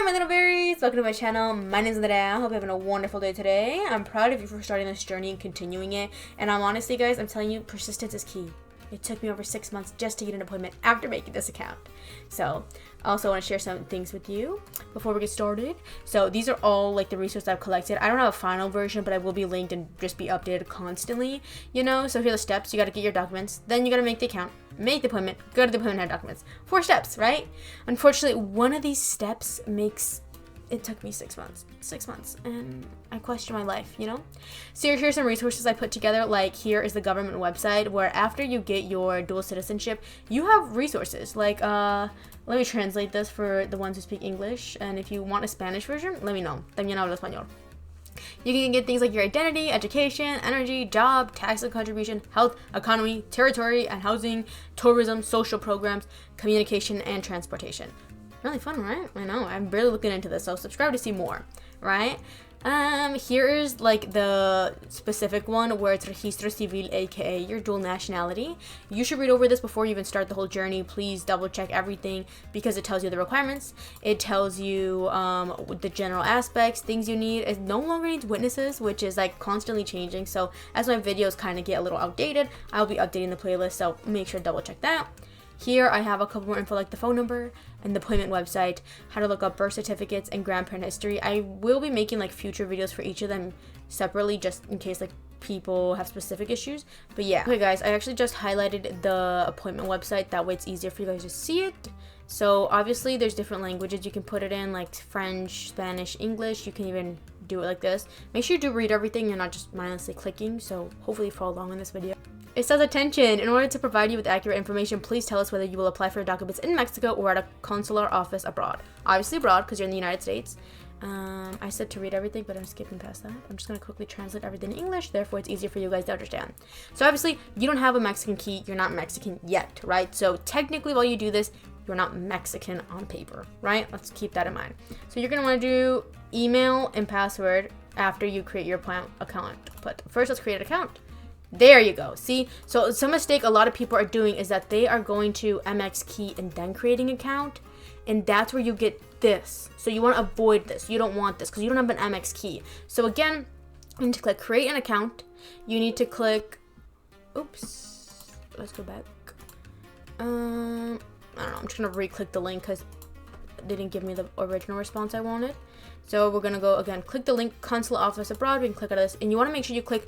Hi my little berries, welcome to my channel. My name is Andrea. I hope you're having a wonderful day today. I'm proud of you for starting this journey and continuing it. And I'm honestly, guys, I'm telling you, persistence is key. It took me over 6 months just to get an appointment after making this account. So I also want to share some things with you before we get started. So these are all like the resources I've collected. I don't have a final version, but I will be linked and just be updated constantly, you know. So here are the steps. You got to get your documents, then you got to make the account, make the appointment, go to the appointment, have documents. 4 steps, right? Unfortunately, one of these steps it took me 6 months. 6 months. And I question my life, you know? So here's some resources I put together. Like here is the government website where after you get your dual citizenship, you have resources. Like, let me translate this for the ones who speak English. And if you want a Spanish version, let me know. También hablo español. You can get things like your identity, education, energy, job, tax and contribution, health, economy, territory and housing, tourism, social programs, communication, and transportation. Really fun, right? I know. I'm really looking into this, so subscribe to see more, right? Here's like the specific one where it's Registro Civil, aka your dual nationality. You should read over this before you even start the whole journey. Please double check everything because it tells you the requirements. It tells you the general aspects, things you need. It no longer needs witnesses, which is like constantly changing. So as my videos kind of get a little outdated, I'll be updating the playlist, so make sure to double check that. Here I have a couple more info like the phone number and the appointment website, how to look up birth certificates and grandparent history. I will be making like future videos for each of them separately just in case like people have specific issues. But yeah. Okay guys, I actually just highlighted the appointment website. That way it's easier for you guys to see it. So obviously there's different languages you can put it in, like French, Spanish, English. You can even do it like this. Make sure you do read everything. You're not just mindlessly clicking. So hopefully you follow along in this video. It says, attention, in order to provide you with accurate information, please tell us whether you will apply for documents in Mexico or at a consular office abroad. Obviously abroad, because you're in the United States. I said to read everything, but I'm skipping past that. I'm just going to quickly translate everything in English, therefore it's easier for you guys to understand. So obviously, you don't have a Mexican key, you're not Mexican yet, right? So technically, while you do this, you're not Mexican on paper, right? Let's keep that in mind. So you're going to want to do email and password after you create your account. But first, let's create an account. There you go. See, so some mistake a lot of people are doing is that they are going to MX key and then creating an account, and that's where you get this. So you want to avoid this. You don't want this because you don't have an MX key. So again, you need to click create an account. You need to click, oops, let's go back. I don't know, I'm just gonna re-click the link because it didn't give me the original response I wanted. So we're gonna go again, click the link, consulate office abroad. We can click on this, and you want to make sure you click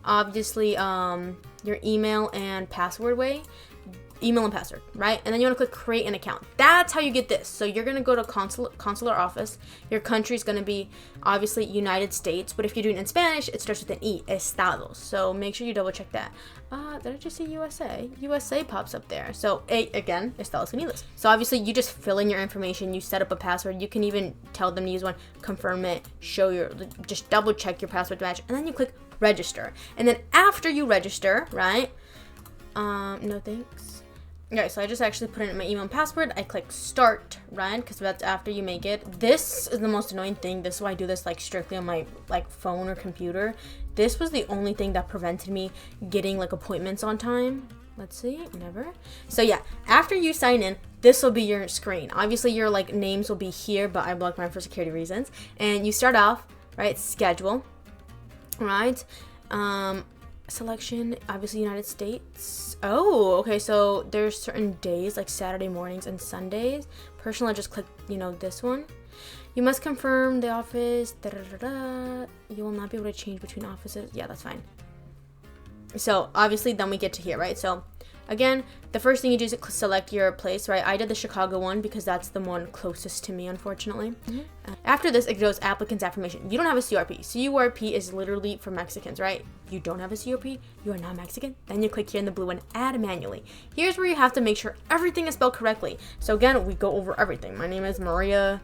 obviously your email and password email and password, right? And then you want to click create an account. That's how you get this. So you're going to go to consular office. Your country is going to be obviously United States, but if you're doing it in Spanish, it starts with an E, estados. So make sure you double check that. Did I just say USA? USA pops up there. So again, Estados Unidos. So obviously you just fill in your information, you set up a password. You can even tell them to use one, confirm it, just double check your password match, and then you click register. And then after you register, right? No thanks. Okay, so I just actually put in my email and password. I click start, right? Because that's after you make it. This is the most annoying thing. This is why I do this like strictly on my like phone or computer. This was the only thing that prevented me getting like appointments on time. Let's see, never. So yeah, after you sign in, this will be your screen. Obviously your like names will be here, but I blocked mine for security reasons. And you start off, right? Schedule, right? Selection, obviously United States. Oh, okay, so there's certain days like Saturday mornings and Sundays. Personally, I just click, you know, this one. You must confirm the office. You will not be able to change between offices. Yeah, that's fine. So obviously then we get to here, right? So again, the first thing you do is select your place, right? I did the Chicago one because that's the one closest to me, unfortunately. After this, it goes applicant's affirmation. You don't have a CRP. CRP is literally for Mexicans, right? You don't have a CRP, you are not Mexican. Then you click here in the blue one, add manually. Here's where you have to make sure everything is spelled correctly. So again, we go over everything. My name is Maria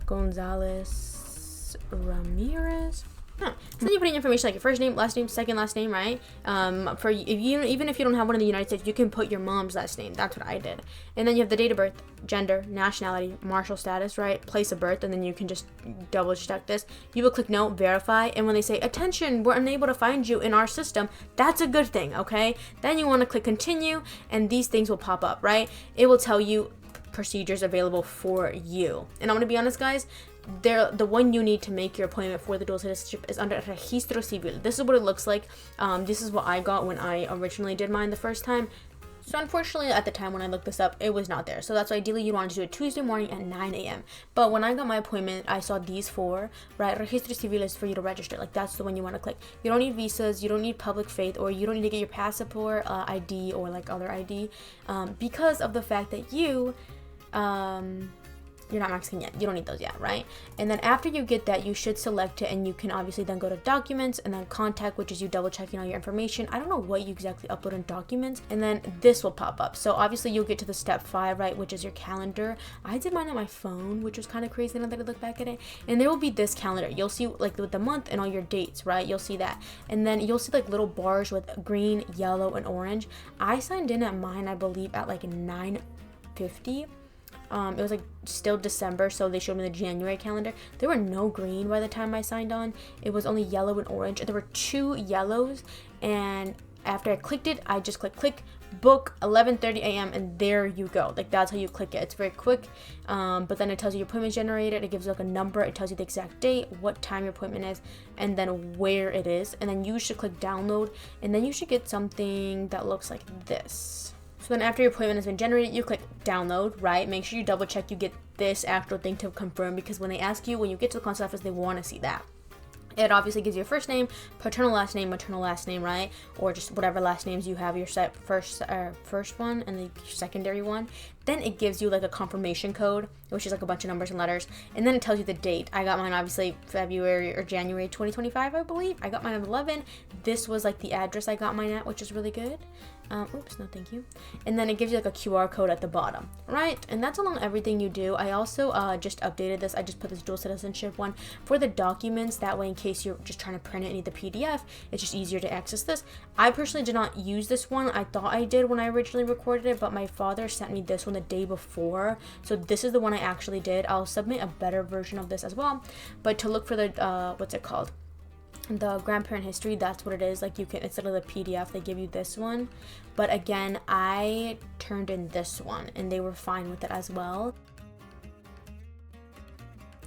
Gonzalez Ramirez. So then you put in information like your first name, second last name, right? Even if you don't have one in the United States, you can put your mom's last name. That's what I did. And then you have the date of birth, gender, nationality, marital status, right? Place of birth, and then you can just double check this. You will click no, verify, and when they say attention, we're unable to find you in our system, that's a good thing, okay? Then you want to click continue, and these things will pop up, right? It will tell you procedures available for you. And I'm gonna be honest, guys, the one you need to make your appointment for the dual citizenship is under Registro Civil. This is what it looks like. This is what I got when I originally did mine the first time. So unfortunately, at the time when I looked this up, it was not there. So that's why ideally you want to do it Tuesday morning at 9 a.m. But when I got my appointment, I saw these four, right? Registro Civil is for you to register. Like, that's the one you want to click. You don't need visas, you don't need public faith, or you don't need to get your passport, ID, or like other ID, because of the fact that you're not Mexican yet. You don't need those yet, right? And then after you get that, you should select it, and you can obviously then go to documents and then contact, which is you double checking all your information. I don't know what you exactly upload in documents, and then this will pop up. So obviously you'll get to the step 5, right, which is your calendar. I did mine on my phone, which was kind of crazy now that I look back at it. And there will be this calendar. You'll see like with the month and all your dates, right? You'll see that. And then you'll see like little bars with green, yellow, and orange. I signed in at mine, I believe, at like 9:50. It was like still December, so they showed me the January calendar. There were no green by the time I signed on. It was only yellow and orange. There were 2 yellows, and after I clicked it, I just click book 11:30 a.m. and there you go. Like, that's how you click it. It's very quick, but then it tells you your appointment generated. It gives you like a number. It tells you the exact date, what time your appointment is, and then where it is. And then you should click download, and then you should get something that looks like this. So then after your appointment has been generated, you click download, right? Make sure you double check you get this actual thing to confirm, because when they ask you, when you get to the consulate office, they want to see that. It obviously gives you your first name, paternal last name, maternal last name, right? Or just whatever last names you have, your first one and the secondary one. Then it gives you like a confirmation code, which is like a bunch of numbers and letters. And then it tells you the date. I got mine obviously February or January 2025, I believe. I got mine at 11. This was like the address I got mine at, which is really good. Oops, no thank you. And then it gives you like a QR code at the bottom, right? And that's along everything you do. I also just updated this. I just put this dual citizenship one for the documents. That way, in case you're just trying to print it and need the PDF, it's just easier to access this. I personally did not use this one. I thought I did when I originally recorded it, but my father sent me this one the day before. So this is the one I actually did. I'll submit a better version of this as well. But to look for the, what's it called? The grandparent history, that's what it is. Like, you can, instead of the PDF, they give you this one. But again, I turned in this one and they were fine with it as well.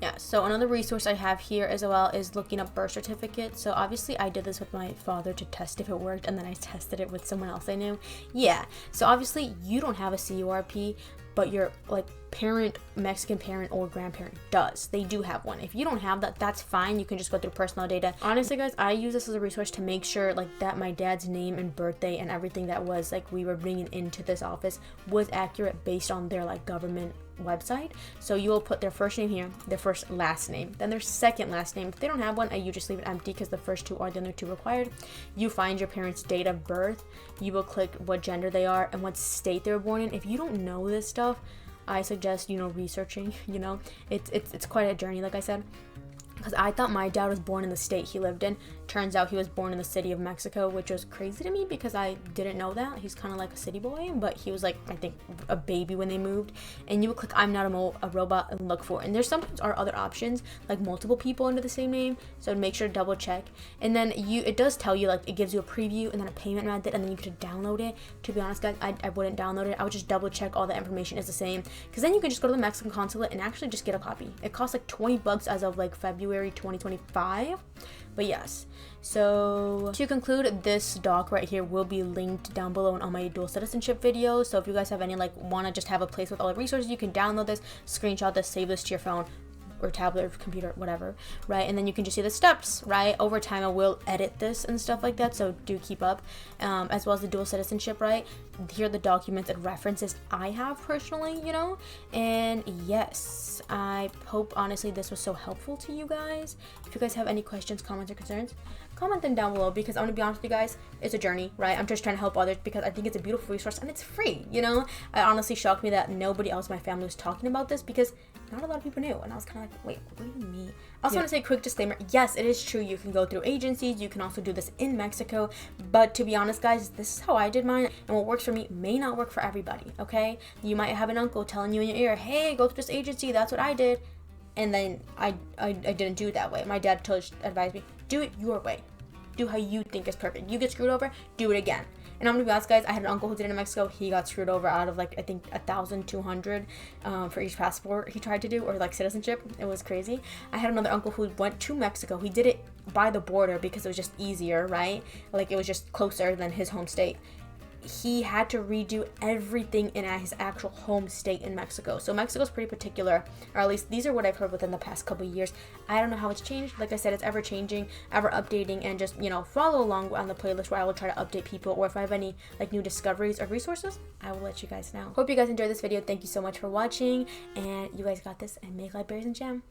Yeah, so another resource I have here as well is looking up birth certificates. So obviously I did this with my father to test if it worked, and then I tested it with someone else I knew. Yeah, so obviously you don't have a CURP, but your like parent, Mexican parent or grandparent does. They do have one. If you don't have that, that's fine. You can just go through personal data. Honestly, guys, I use this as a resource to make sure like that my dad's name and birthday and everything that was like we were bringing into this office was accurate based on their like government website. So you will put their first name here, their first last name, then their second last name. If they don't have one, you just leave it empty because the first 2 are the other 2 required. You find your parents' date of birth. You will click what gender they are and what state they were born in. If you don't know this stuff, I suggest, you know, researching. You know, it's quite a journey, like I said, because I thought my dad was born in the state he lived in. Turns out he was born in the city of Mexico, which was crazy to me because I didn't know that. He's kind of like a city boy, but he was like, I think, a baby when they moved. And you would click I'm not a robot and look for it. And there sometimes are other options, like multiple people under the same name. So make sure to double check. And then it does tell you, like, it gives you a preview and then a payment method, and then you could download it. To be honest, guys, I wouldn't download it. I would just double check all the information is the same, because then you can just go to the Mexican Consulate and actually just get a copy. It costs like $20 as of like February 2025. But yes, so to conclude, this doc right here will be linked down below in all my dual citizenship videos. So if you guys have any, like, want to just have a place with all the resources, you can download this, screenshot this, save this to your phone or tablet or computer, whatever, right? And then you can just see the steps, right? Over time, I will edit this and stuff like that, so do keep up. As well as the dual citizenship, right? Here are the documents and references I have personally, you know? And yes, I hope, honestly, this was so helpful to you guys. If you guys have any questions, comments, or concerns, comment them down below, because I'm gonna be honest with you guys, it's a journey, right? I'm just trying to help others because I think it's a beautiful resource and it's free, you know? It honestly shocked me that nobody else in my family was talking about this, because not a lot of people knew, and I was kind of like, wait, what do you mean? I also want to say a quick disclaimer. Yes, it is true. You can go through agencies. You can also do this in Mexico. But to be honest, guys, this is how I did mine. And what works for me may not work for everybody, okay? You might have an uncle telling you in your ear, hey, go through this agency. That's what I did. And then I didn't do it that way. My dad advised me, do it your way. Do how you think is perfect. You get screwed over, do it again. And I'm gonna be honest, guys, I had an uncle who did it in Mexico. He got screwed over out of like, I think 1,200 for each passport he tried to do, or like citizenship. It was crazy. I had another uncle who went to Mexico. He did it by the border because it was just easier, right? Like it was just closer than his home state. He had to redo everything in his actual home state in Mexico. So Mexico's pretty particular, or at least these are what I've heard within the past couple of years. I don't know how it's changed. Like I said, it's ever changing, ever updating, and just, you know, follow along on the playlist where I will try to update people, or if I have any like new discoveries or resources, I will let you guys know. Hope you guys enjoyed this video. Thank you so much for watching, and you guys got this, and make life berries and jam.